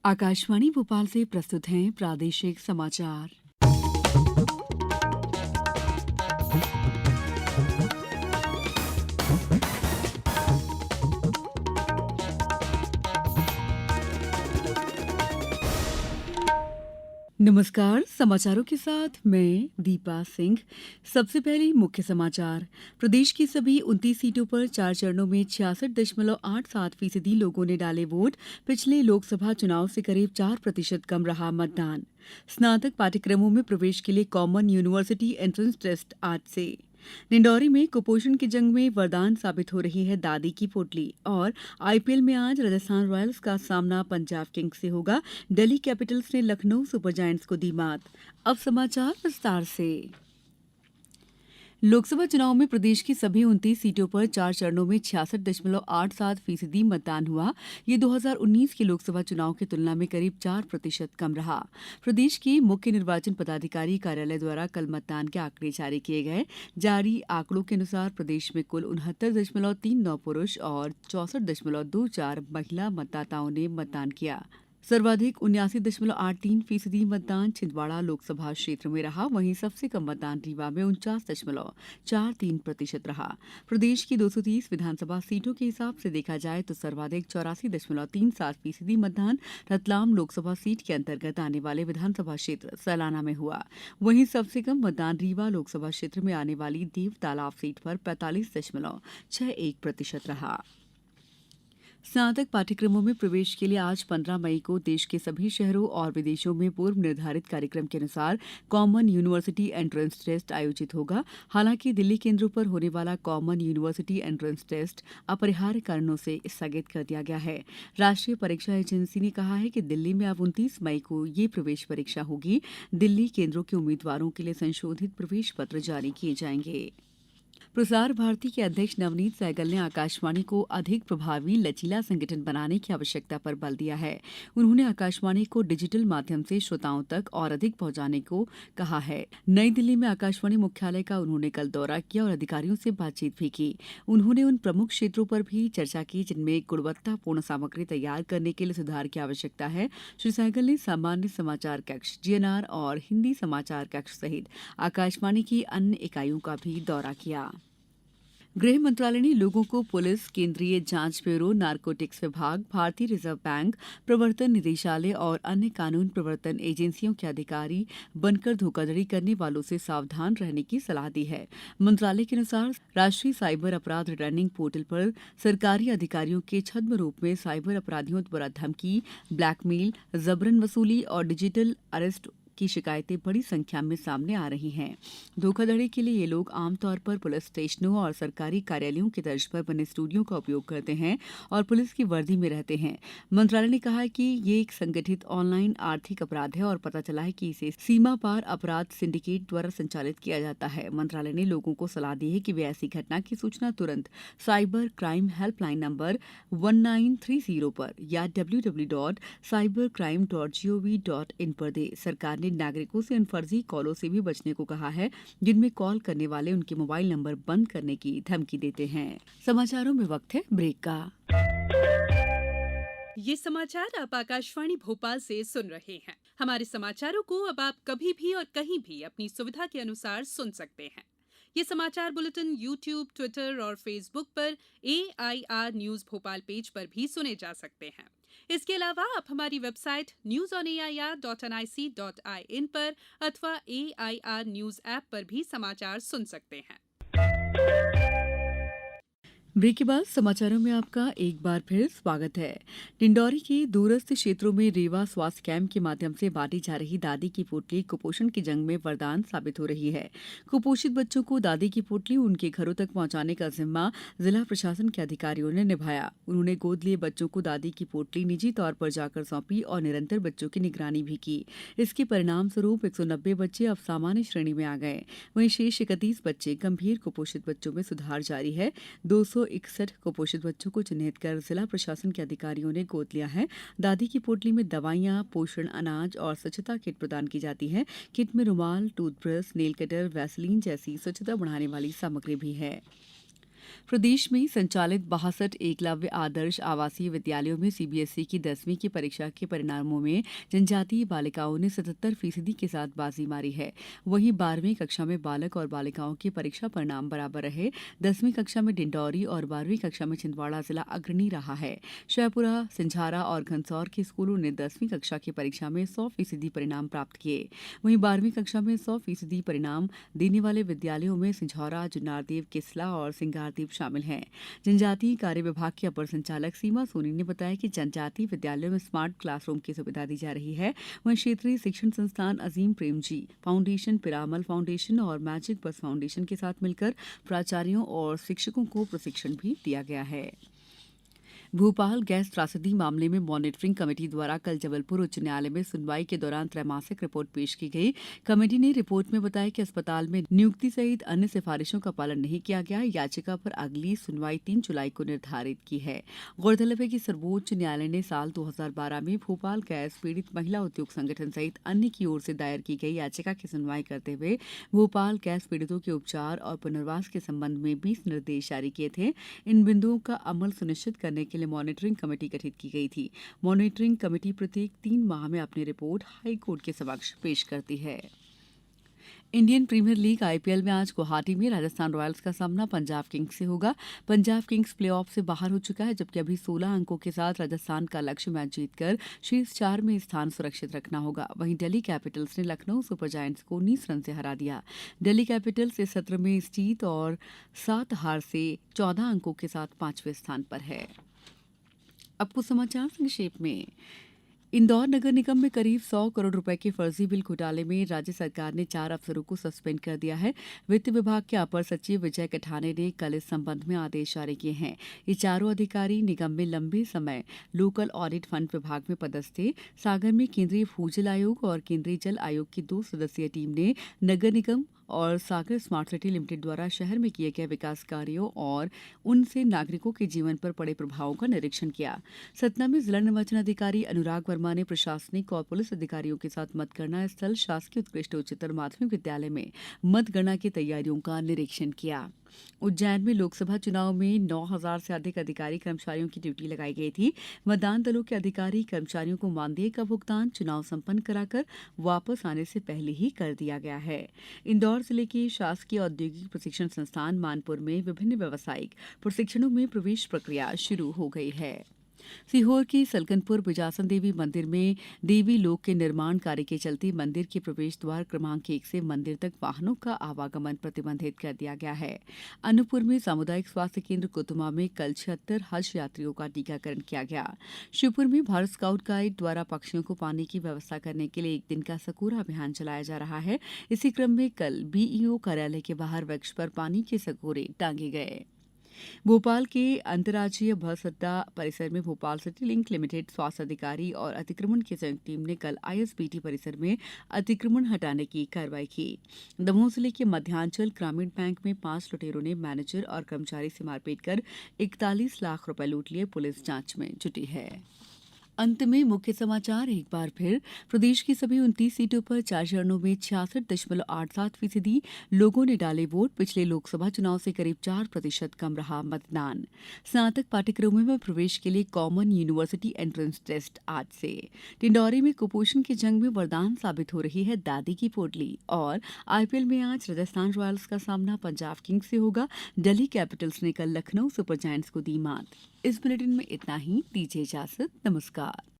आकाशवाणी भोपाल से प्रस्तुत हैं प्रादेशिक समाचार। नमस्कार, समाचारों के साथ मैं दीपा सिंह। सबसे पहले मुख्य समाचार। प्रदेश की सभी 29 सीटों पर 4 चरणों में 66.87% लोगों ने डाले वोट। पिछले लोकसभा चुनाव से करीब 4% कम रहा मतदान। स्नातक पाठ्यक्रमों में प्रवेश के लिए कॉमन यूनिवर्सिटी एंट्रेंस टेस्ट आज से। डिंडौरी में कुपोषण की जंग में वरदान साबित हो रही है दादी की पोटली। और आईपीएल में आज राजस्थान रॉयल्स का सामना पंजाब किंग्स से होगा। दिल्ली कैपिटल्स ने लखनऊ सुपर जायंट्स को दी मात। अब समाचार विस्तार से। लोकसभा चुनाव में प्रदेश की सभी 29 सीटों पर 4 चरणों में 66.87% मतदान हुआ। ये 2019 के लोकसभा चुनाव की तुलना में करीब 4% कम रहा। प्रदेश के मुख्य निर्वाचन पदाधिकारी कार्यालय द्वारा कल मतदान के आंकड़े जारी किए गए। जारी आंकड़ों के अनुसार प्रदेश में कुल 69.39 पुरुष और 64.24 महिला मतदाताओं ने मतदान किया। सर्वाधिक 79.83% मतदान छिंदवाड़ा लोकसभा क्षेत्र में रहा। वहीं सबसे कम मतदान रीवा में 49.43% रहा। प्रदेश की 230 विधानसभा सीटों के हिसाब से देखा जाए तो सर्वाधिक 84.37% मतदान रतलाम लोकसभा सीट के अंतर्गत आने वाले विधानसभा क्षेत्र सैलाना में हुआ। वहीं सबसे कम मतदान रीवा लोकसभा क्षेत्र में आने वाली देव तालाब सीट पर 45.61% रहा। स्नातक पाठ्यक्रमों में प्रवेश के लिए आज 15 मई को देश के सभी शहरों और विदेशों में पूर्व निर्धारित कार्यक्रम के अनुसार कॉमन यूनिवर्सिटी एंट्रेंस टेस्ट आयोजित होगा। हालांकि दिल्ली केंद्रों पर होने वाला कॉमन यूनिवर्सिटी एंट्रेंस टेस्ट अपरिहार्य कारणों से स्थगित कर दिया गया है। राष्ट्रीय परीक्षा एजेंसी ने कहा है कि दिल्ली में अब 29 मई को ये प्रवेश परीक्षा होगी। दिल्ली केंद्रों के उम्मीदवारों के लिए संशोधित प्रवेश पत्र जारी किए जाएंगे। प्रसार भारती के अध्यक्ष नवनीत सहगल ने आकाशवाणी को अधिक प्रभावी लचीला संगठन बनाने की आवश्यकता पर बल दिया है। उन्होंने आकाशवाणी को डिजिटल माध्यम से श्रोताओं तक और अधिक पहुंचाने को कहा है। नई दिल्ली में आकाशवाणी मुख्यालय का उन्होंने कल दौरा किया और अधिकारियों से बातचीत भी की। उन्होंने उन प्रमुख क्षेत्रों पर भी चर्चा की जिनमें गुणवत्तापूर्ण सामग्री तैयार करने के लिए सुधार की आवश्यकता है। श्री सहगल ने सामान्य समाचार कक्ष जीएनआर और हिंदी समाचार कक्ष सहित आकाशवाणी की अन्य इकाइयों का भी दौरा किया। गृह मंत्रालय ने लोगों को पुलिस, केंद्रीय जांच ब्यूरो, नारकोटिक्स विभाग, भारतीय रिजर्व बैंक, प्रवर्तन निदेशालय और अन्य कानून प्रवर्तन एजेंसियों के अधिकारी बनकर धोखाधड़ी करने वालों से सावधान रहने की सलाह दी है। मंत्रालय के अनुसार राष्ट्रीय साइबर अपराध रिटर्निंग पोर्टल पर सरकारी अधिकारियों के छद्म रूप में साइबर अपराधियों द्वारा धमकी, ब्लैकमेल, जबरन वसूली और डिजिटल अरेस्ट की शिकायतें बड़ी संख्या में सामने आ रही हैं। धोखाधड़ी के लिए ये लोग आमतौर पर पुलिस स्टेशनों और सरकारी कार्यालयों की तर्ज पर बने स्टूडियो का उपयोग करते हैं और पुलिस की वर्दी में रहते हैं। मंत्रालय ने कहा है कि ये एक संगठित ऑनलाइन आर्थिक अपराध है और पता चला है कि इसे सीमा पार अपराध सिंडिकेट द्वारा संचालित किया जाता है। मंत्रालय ने लोगों को सलाह दी है कि वे ऐसी घटना की सूचना तुरंत साइबर क्राइम हेल्पलाइन नंबर 1930 पर या www.cybercrime.gov.in पर दे। सरकार ने नागरिकों से इन फर्जी कॉलों से भी बचने को कहा है जिनमें कॉल करने वाले उनके मोबाइल नंबर बंद करने की धमकी देते हैं। समाचारों में वक्त है ब्रेक का। ये समाचार आप आकाशवाणी भोपाल से सुन रहे हैं। हमारे समाचारों को अब आप कभी भी और कहीं भी अपनी सुविधा के अनुसार सुन सकते हैं। ये समाचार बुलेटिन YouTube, ट्विटर और फेसबुक पर AIR न्यूज भोपाल पेज पर भी सुने जा सकते हैं। इसके अलावा आप हमारी वेबसाइट newsonair.nic.in पर अथवा AIR न्यूज ऐप पर भी समाचार सुन सकते हैं। ब्रेक के बाद समाचारों में आपका एक बार फिर स्वागत है। डिंडौरी के दूरस्थ क्षेत्रों में रेवा स्वास्थ्य कैंप के माध्यम से बांटी जा रही दादी की पोटली कुपोषण की जंग में वरदान साबित हो रही है। कुपोषित बच्चों को दादी की पोटली उनके घरों तक पहुंचाने का जिम्मा जिला प्रशासन के अधिकारियों ने निभाया। उन्होंने गोद लिए बच्चों को दादी की पोटली निजी तौर पर जाकर सौंपी और निरंतर बच्चों की निगरानी भी की। इसके परिणाम स्वरूप 190 बच्चे अब सामान्य श्रेणी में आ गए। वहीं शेष 31 बच्चे गंभीर कुपोषित बच्चों में सुधार जारी है। 261 कुपोषित बच्चों को चिन्हित कर जिला प्रशासन के अधिकारियों ने गोद लिया है। दादी की पोटली में दवाइयां, पोषण अनाज और स्वच्छता किट प्रदान की जाती है। किट में रुमाल, टूथब्रश, नेल कटर, वैसलीन जैसी स्वच्छता बढ़ाने वाली सामग्री भी है। प्रदेश में संचालित 62 एकलव्य आदर्श आवासीय विद्यालयों में सीबीएसई की 10वीं की परीक्षा के परिणामों में जनजातीय बालिकाओं ने 77% के साथ बाजी मारी है। वहीं 12वीं कक्षा में बालक और बालिकाओं के परीक्षा परिणाम बराबर रहे। 10वीं कक्षा में डिंडौरी और 12वीं कक्षा में छिंदवाड़ा जिला अग्रणी रहा है। शहपुरा, सिंझारा और घनसौर के स्कूलों ने 10वीं कक्षा की परीक्षा में 100% परिणाम प्राप्त किए। वहीं 12वीं कक्षा में 100% परिणाम देने वाले विद्यालयों में सिंझौरा, जुन्नारदेव, किसला और सिंगारदेव शामिल हैं। जनजातीय कार्य विभाग की अपर संचालक सीमा सोनी ने बताया कि जनजातीय विद्यालयों में स्मार्ट क्लासरूम की सुविधा दी जा रही है। वहीं क्षेत्रीय शिक्षण संस्थान अजीम प्रेमजी फाउंडेशन, पिरामल फाउंडेशन और मैजिक बस फाउंडेशन के साथ मिलकर प्राचार्यों और शिक्षकों को प्रशिक्षण भी दिया गया है। भोपाल गैस त्रासदी मामले में मॉनिटरिंग कमेटी द्वारा कल जबलपुर उच्च न्यायालय में सुनवाई के दौरान त्रैमासिक रिपोर्ट पेश की गई। कमेटी ने रिपोर्ट में बताया कि अस्पताल में नियुक्ति सहित अन्य सिफारिशों का पालन नहीं किया गया। याचिका पर अगली सुनवाई 3 जुलाई को निर्धारित की है। गौरतलब है कि सर्वोच्च न्यायालय ने साल 2012 में भोपाल गैस पीड़ित महिला उद्योग संगठन सहित अन्य की ओर से दायर की गई याचिका की सुनवाई करते हुए भोपाल गैस पीड़ितों के उपचार और पुनर्वास के संबंध में 20 निर्देश जारी किए थे। इन बिंदुओं का अमल सुनिश्चित करने के लिए मॉनिटरिंग कमेटी गठित की गई थी। मॉनिटरिंग कमेटी प्रत्येक 3 माह में अपनी रिपोर्ट हाई कोर्ट के समक्ष पेश करती है। इंडियन प्रीमियर लीग आईपीएल में आज गुवाहाटी में राजस्थान रॉयल्स का सामना पंजाब किंग्स से होगा। पंजाब किंग्स प्लेऑफ से बाहर हो चुका है, जबकि अभी 16 अंकों के साथ राजस्थान का लक्ष्य मैच जीतकर शीर्ष 4 में स्थान सुरक्षित रखना होगा। वहीं दिल्ली कैपिटल्स ने लखनऊ सुपर जायंट्स को 19 रन से हरा दिया। दिल्ली कैपिटल्स इस सत्र में इस जीत और 7 हार से 14 अंकों के साथ 5वें स्थान पर है। अब कुछ समाचार संक्षेप में। इंदौर नगर निगम में करीब 100 करोड़ रुपए के फर्जी बिल घोटाले में राज्य सरकार ने 4 अफसरों को सस्पेंड कर दिया है। वित्त विभाग के अपर सचिव विजय कठाने ने कल इस संबंध में आदेश जारी किए हैं। ये चारों अधिकारी निगम में लंबे समय लोकल ऑडिट फंड विभाग में पदस्थ थे। सागर में केंद्रीय भूजल आयोग और केंद्रीय जल आयोग की 2 सदस्यीय टीम ने नगर निगम और सागर स्मार्ट सिटी लिमिटेड द्वारा शहर में किए गए विकास कार्यों और उनसे नागरिकों के जीवन पर पड़े प्रभावों का निरीक्षण किया। सतना में जिला निर्वाचन अधिकारी अनुराग वर्मा ने प्रशासनिक और पुलिस अधिकारियों के साथ मतगणना स्थल शासकीय उत्कृष्ट उच्चतर माध्यमिक विद्यालय में मतगणना की तैयारियों का निरीक्षण किया। उज्जैन में लोकसभा चुनाव में 9,000 से अधिक अधिकारी कर्मचारियों की ड्यूटी लगाई गई थी। मतदान दलों के अधिकारी कर्मचारियों को मानदेय का भुगतान चुनाव संपन्न कराकर वापस आने से पहले ही कर दिया गया है। इंदौर जिले के शासकीय औद्योगिक प्रशिक्षण संस्थान मानपुर में विभिन्न व्यावसायिक प्रशिक्षणों में प्रवेश प्रक्रिया शुरू हो गई है। सीहोर के सलकनपुर बिजासन देवी मंदिर में देवी लोक के निर्माण कार्य के चलते मंदिर के प्रवेश द्वार क्रमांक 1 से मंदिर तक वाहनों का आवागमन प्रतिबंधित कर दिया गया है। अनूपपुर में सामुदायिक स्वास्थ्य केंद्र कुतुमा में कल 76 हज यात्रियों का टीकाकरण किया गया। शिवपुर में भारत स्काउट गाइड द्वारा पक्षियों को पानी की व्यवस्था करने के लिए 1 दिन का सकोरा अभियान चलाया जा रहा है। इसी क्रम में कल बीईओ कार्यालय के बाहर वृक्ष पर पानी के सकोरे टांगे गए। भोपाल के अंतर्राज्यीय बस अड्डा परिसर में भोपाल सिटी लिंक लिमिटेड स्वास्थ्य अधिकारी और अतिक्रमण की संयुक्त टीम ने कल आईएसबीटी परिसर में अतिक्रमण हटाने की कार्रवाई की। दमोह जिले के मध्यांचल ग्रामीण बैंक में 5 लुटेरों ने मैनेजर और कर्मचारी से मारपीट कर 41 लाख रुपए लूट लिए। पुलिस जांच में जुटी है। अंत में मुख्य समाचार एक बार फिर। प्रदेश की सभी 29 सीटों पर 4 चरणों में 66.87% लोगों ने डाले वोट। पिछले लोकसभा चुनाव से करीब 4% कम रहा मतदान। स्नातक पाठ्यक्रमों में प्रवेश के लिए कॉमन यूनिवर्सिटी एंट्रेंस टेस्ट आज से। डिंडौरी में कुपोषण की जंग में वरदान साबित हो रही है दादी की पोटली। और आईपीएल में आज राजस्थान रॉयल्स का सामना पंजाब किंग्स से होगा। दिल्ली कैपिटल्स ने कल लखनऊ सुपर जायंट्स को दी मात। इस बुलेटिन में इतना ही। दीजिए इजाजत। नमस्कार।